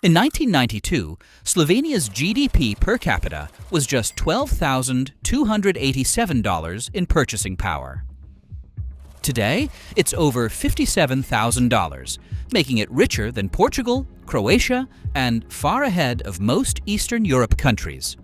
In 1992, Slovenia's GDP per capita was just $12,287 in purchasing power. Today, it's over $57,000, making it richer than Portugal, Croatia, and far ahead of most Eastern Europe countries.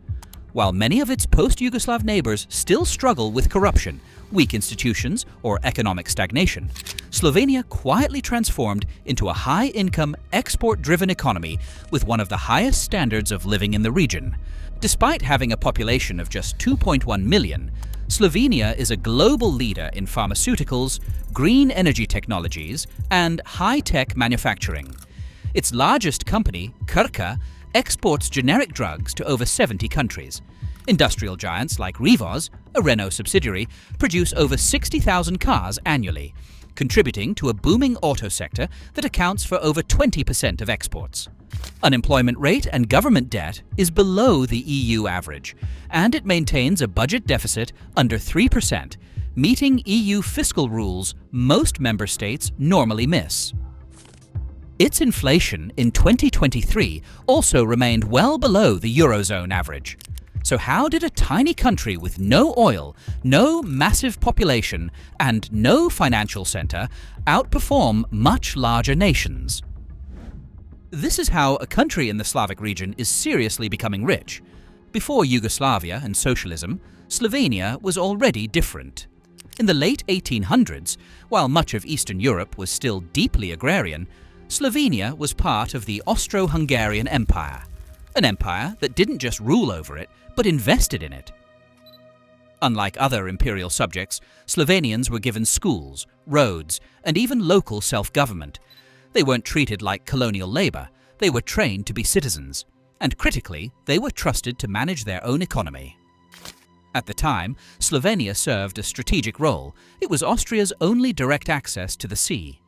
While many of its post-Yugoslav neighbors still struggle with corruption, weak institutions, or economic stagnation, Slovenia quietly transformed into a high-income, export-driven economy with one of the highest standards of living in the region. Despite having a population of just 2.1 million, Slovenia is a global leader in pharmaceuticals, green energy technologies, and high-tech manufacturing. Its largest company, Krka, exports generic drugs to over 70 countries. Industrial giants like Revoz, a Renault subsidiary, produce over 60,000 cars annually, contributing to a booming auto sector that accounts for over 20% of exports. Unemployment rate and government debt is below the EU average, and it maintains a budget deficit under 3%, meeting EU fiscal rules most member states normally miss. Its inflation in 2023 also remained well below the Eurozone average. So how did a tiny country with no oil, no massive population, and no financial center outperform much larger nations? This is how a country in the Slavic region is seriously becoming rich. Before Yugoslavia and socialism, Slovenia was already different. In the late 1800s, while much of Eastern Europe was still deeply agrarian, Slovenia was part of the Austro-Hungarian Empire, an empire that didn't just rule over it, but invested in it. Unlike other imperial subjects, Slovenians were given schools, roads, and even local self-government. They weren't treated like colonial labor, they were trained to be citizens, and critically, they were trusted to manage their own economy. At the time, Slovenia served a strategic role. It was Austria's only direct access to the sea.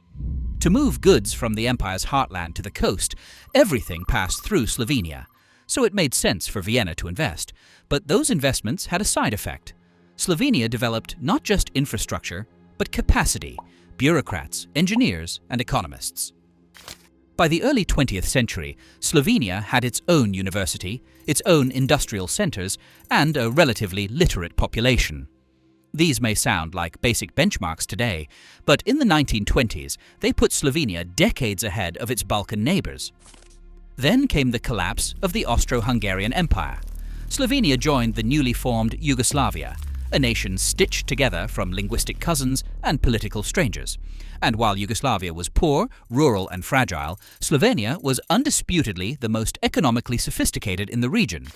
To move goods from the empire's heartland to the coast, everything passed through Slovenia, so it made sense for Vienna to invest. But those investments had a side effect. Slovenia developed not just infrastructure, but capacity, bureaucrats, engineers, and economists. By the early 20th century, Slovenia had its own university, its own industrial centers, and a relatively literate population. These may sound like basic benchmarks today, but in the 1920s, they put Slovenia decades ahead of its Balkan neighbors. Then came the collapse of the Austro-Hungarian Empire. Slovenia joined the newly formed Yugoslavia, a nation stitched together from linguistic cousins and political strangers. And while Yugoslavia was poor, rural, and fragile, Slovenia was undisputedly the most economically sophisticated in the region.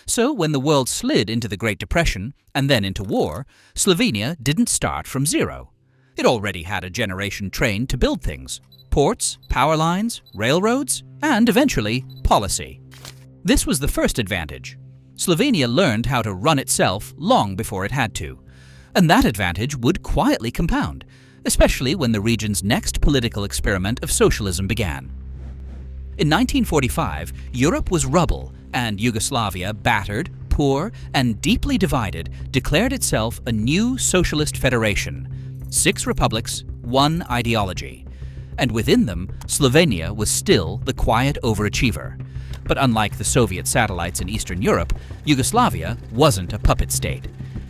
So when the world slid into the Great Depression and then into war, Slovenia didn't start from zero. It already had a generation trained to build things: ports, power lines, railroads, and eventually, policy. This was the first advantage. Slovenia learned how to run itself long before it had to. And that advantage would quietly compound, especially when the region's next political experiment of socialism began. In 1945, Europe was rubble, and Yugoslavia, battered, poor, and deeply divided, declared itself a new socialist federation. 6 republics, 1 ideology. And within them, Slovenia was still the quiet overachiever. But unlike the Soviet satellites in Eastern Europe, Yugoslavia wasn't a puppet state.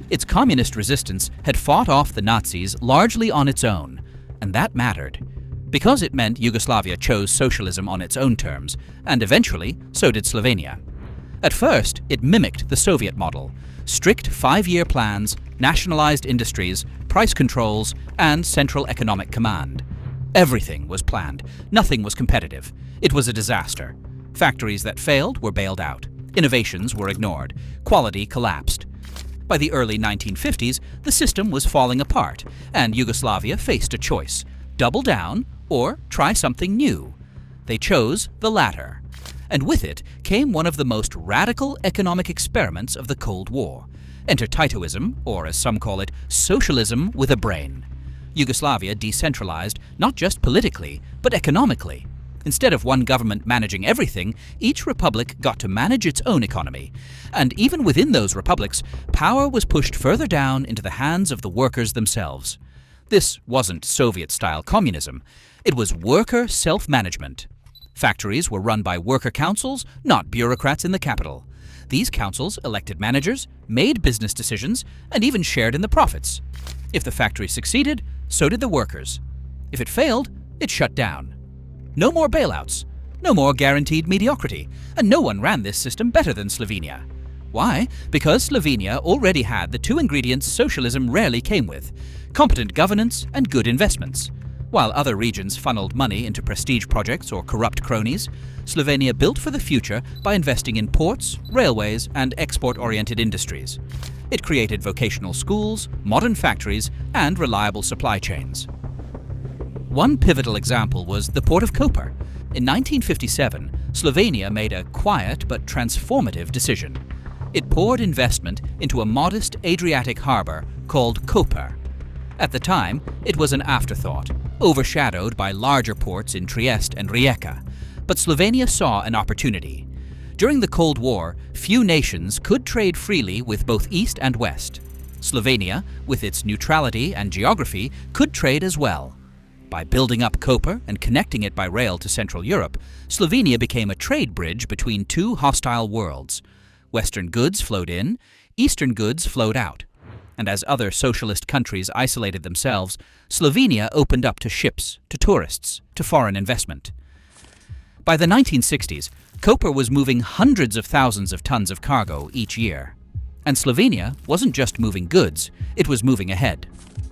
Its communist resistance had fought off the Nazis largely on its own, and that mattered. Because it meant Yugoslavia chose socialism on its own terms, and eventually, so did Slovenia. At first, it mimicked the Soviet model: strict 5-year plans, nationalized industries, price controls, and central economic command. Everything was planned. Nothing was competitive. It was a disaster. Factories that failed were bailed out. Innovations were ignored. Quality collapsed. By the early 1950s, the system was falling apart, and Yugoslavia faced a choice: double down or try something new. They chose the latter. And with it came one of the most radical economic experiments of the Cold War: enter Titoism, or as some call it, socialism with a brain. Yugoslavia decentralized not just politically, but economically. Instead of one government managing everything, each republic got to manage its own economy. And even within those republics, power was pushed further down into the hands of the workers themselves. This wasn't Soviet-style communism. It was worker self-management. Factories were run by worker councils, not bureaucrats in the capital. These councils elected managers, made business decisions, and even shared in the profits. If the factory succeeded, so did the workers. If it failed, it shut down. No more bailouts, no more guaranteed mediocrity, and no one ran this system better than Slovenia. Why? Because Slovenia already had the two ingredients socialism rarely came with: competent governance and good investments. While other regions funneled money into prestige projects or corrupt cronies, Slovenia built for the future by investing in ports, railways, and export-oriented industries. It created vocational schools, modern factories, and reliable supply chains. One pivotal example was the port of Koper. In 1957, Slovenia made a quiet but transformative decision. It poured investment into a modest Adriatic harbour called Koper. At the time, it was an afterthought, overshadowed by larger ports in Trieste and Rijeka. But Slovenia saw an opportunity. During the Cold War, few nations could trade freely with both East and West. Slovenia, with its neutrality and geography, could trade as well. By building up Koper and connecting it by rail to Central Europe, Slovenia became a trade bridge between two hostile worlds. Western goods flowed in, Eastern goods flowed out. And as other socialist countries isolated themselves, Slovenia opened up to ships, to tourists, to foreign investment. By the 1960s, Koper was moving hundreds of thousands of tons of cargo each year. And Slovenia wasn't just moving goods, it was moving ahead.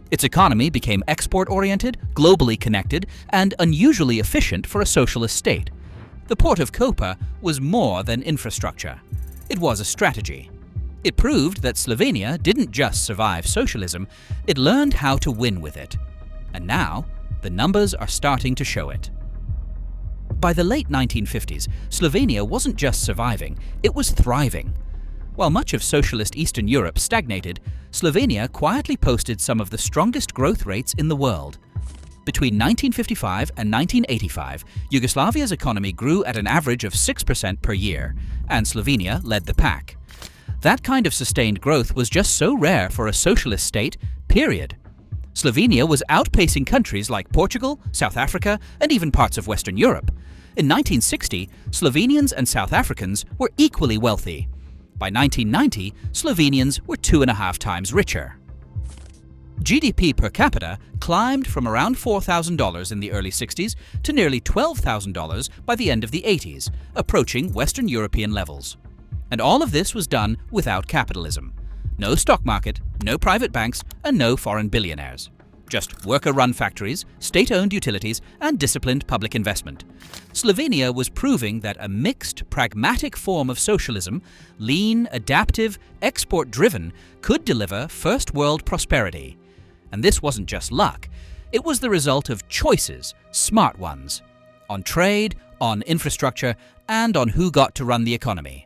Its economy became export-oriented, globally connected, and unusually efficient for a socialist state. The port of Koper was more than infrastructure. It was a strategy. It proved that Slovenia didn't just survive socialism, it learned how to win with it. And now, the numbers are starting to show it. By the late 1950s, Slovenia wasn't just surviving, it was thriving. While much of socialist Eastern Europe stagnated, Slovenia quietly posted some of the strongest growth rates in the world. Between 1955 and 1985, Yugoslavia's economy grew at an average of 6% per year, and Slovenia led the pack. That kind of sustained growth was just so rare for a socialist state, period. Slovenia was outpacing countries like Portugal, South Africa, and even parts of Western Europe. In 1960, Slovenians and South Africans were equally wealthy. By 1990, Slovenians were 2.5 times richer. GDP per capita climbed from around $4,000 in the early 60s to nearly $12,000 by the end of the 80s, approaching Western European levels. And all of this was done without capitalism. No stock market, no private banks, and no foreign billionaires. Just worker-run factories, state-owned utilities, and disciplined public investment. Slovenia was proving that a mixed, pragmatic form of socialism, lean, adaptive, export-driven, could deliver first-world prosperity. And this wasn't just luck. It was the result of choices, smart ones, on trade, on infrastructure, and on who got to run the economy.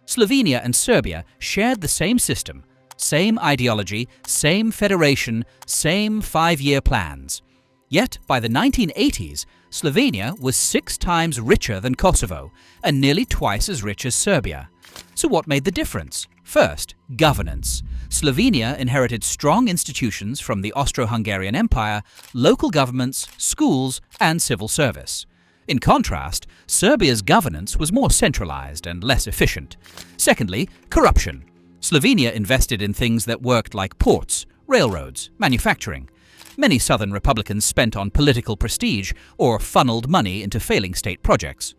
Slovenia and Serbia shared the same system, same ideology, same federation, same 5-year plans. Yet, by the 1980s, Slovenia was 6 times richer than Kosovo and nearly twice as rich as Serbia. So what made the difference? First, governance. Slovenia inherited strong institutions from the Austro-Hungarian Empire, local governments, schools, and civil service. In contrast, Serbia's governance was more centralized and less efficient. Secondly, corruption. Slovenia invested in things that worked like ports, railroads, manufacturing. Many southern republicans spent on political prestige or funneled money into failing state projects.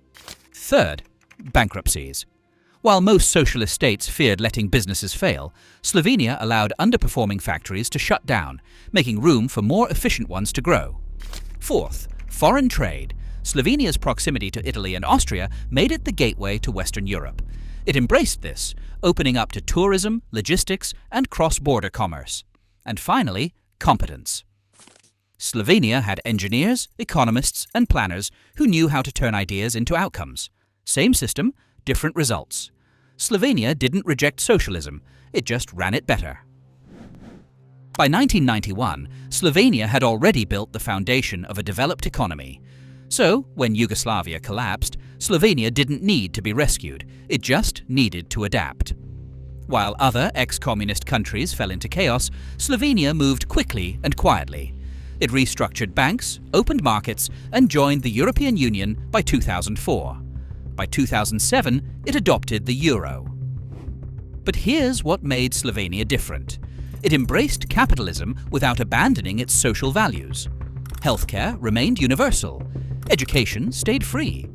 Third, bankruptcies. While most socialist states feared letting businesses fail, Slovenia allowed underperforming factories to shut down, making room for more efficient ones to grow. Fourth, foreign trade. Slovenia's proximity to Italy and Austria made it the gateway to Western Europe. It embraced this, opening up to tourism, logistics, and cross-border commerce. And finally, competence. Slovenia had engineers, economists, and planners who knew how to turn ideas into outcomes. Same system, different results. Slovenia didn't reject socialism, it just ran it better. By 1991, Slovenia had already built the foundation of a developed economy. So, when Yugoslavia collapsed, Slovenia didn't need to be rescued, it just needed to adapt. While other ex-communist countries fell into chaos, Slovenia moved quickly and quietly. It restructured banks, opened markets, and joined the European Union by 2004. By 2007, it adopted the euro. But here's what made Slovenia different. It embraced capitalism without abandoning its social values. Healthcare remained universal. Education stayed free.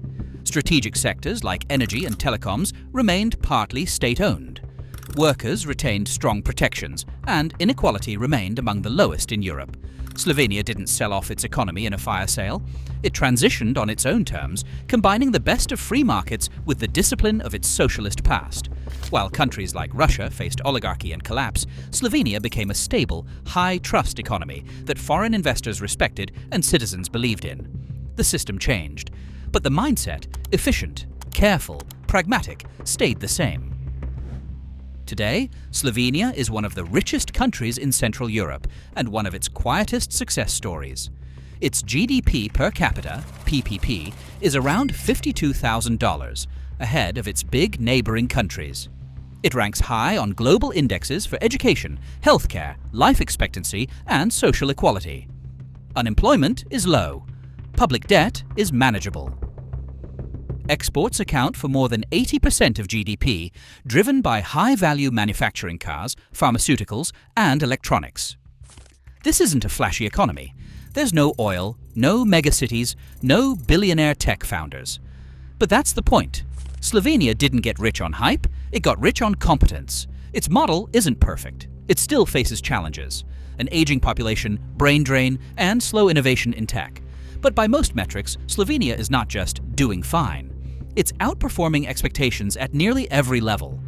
Strategic sectors like energy and telecoms remained partly state-owned. Workers retained strong protections, and inequality remained among the lowest in Europe. Slovenia didn't sell off its economy in a fire sale. It transitioned on its own terms, combining the best of free markets with the discipline of its socialist past. While countries like Russia faced oligarchy and collapse, Slovenia became a stable, high-trust economy that foreign investors respected and citizens believed in. The system changed, but the mindset, efficient, careful, pragmatic, stayed the same. Today, Slovenia is one of the richest countries in Central Europe and one of its quietest success stories. Its GDP per capita, PPP, is around $52,000, ahead of its big neighboring countries. It ranks high on global indexes for education, healthcare, life expectancy, and social equality. Unemployment is low. Public debt is manageable. Exports account for more than 80% of GDP, driven by high-value manufacturing cars, pharmaceuticals, and electronics. This isn't a flashy economy. There's no oil, no megacities, no billionaire tech founders. But that's the point. Slovenia didn't get rich on hype, it got rich on competence. Its model isn't perfect. It still faces challenges: an aging population, brain drain, and slow innovation in tech. But by most metrics, Slovenia is not just doing fine. It's outperforming expectations at nearly every level.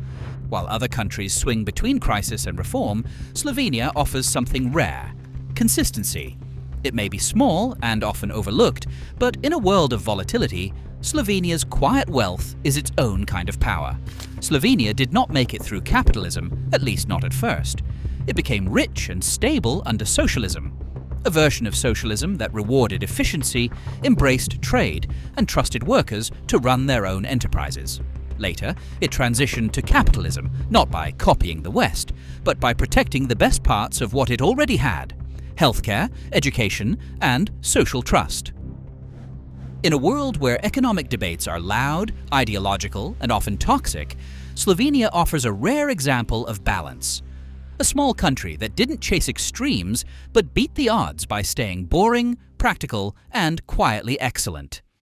While other countries swing between crisis and reform, Slovenia offers something rare: consistency. It may be small and often overlooked, but in a world of volatility, Slovenia's quiet wealth is its own kind of power. Slovenia did not make it through capitalism, at least not at first. It became rich and stable under socialism. A version of socialism that rewarded efficiency, embraced trade, and trusted workers to run their own enterprises. Later, it transitioned to capitalism, not by copying the West, but by protecting the best parts of what it already had: healthcare, education, and social trust. In a world where economic debates are loud, ideological, and often toxic, Slovenia offers a rare example of balance. A small country that didn't chase extremes, but beat the odds by staying boring, practical, and quietly excellent.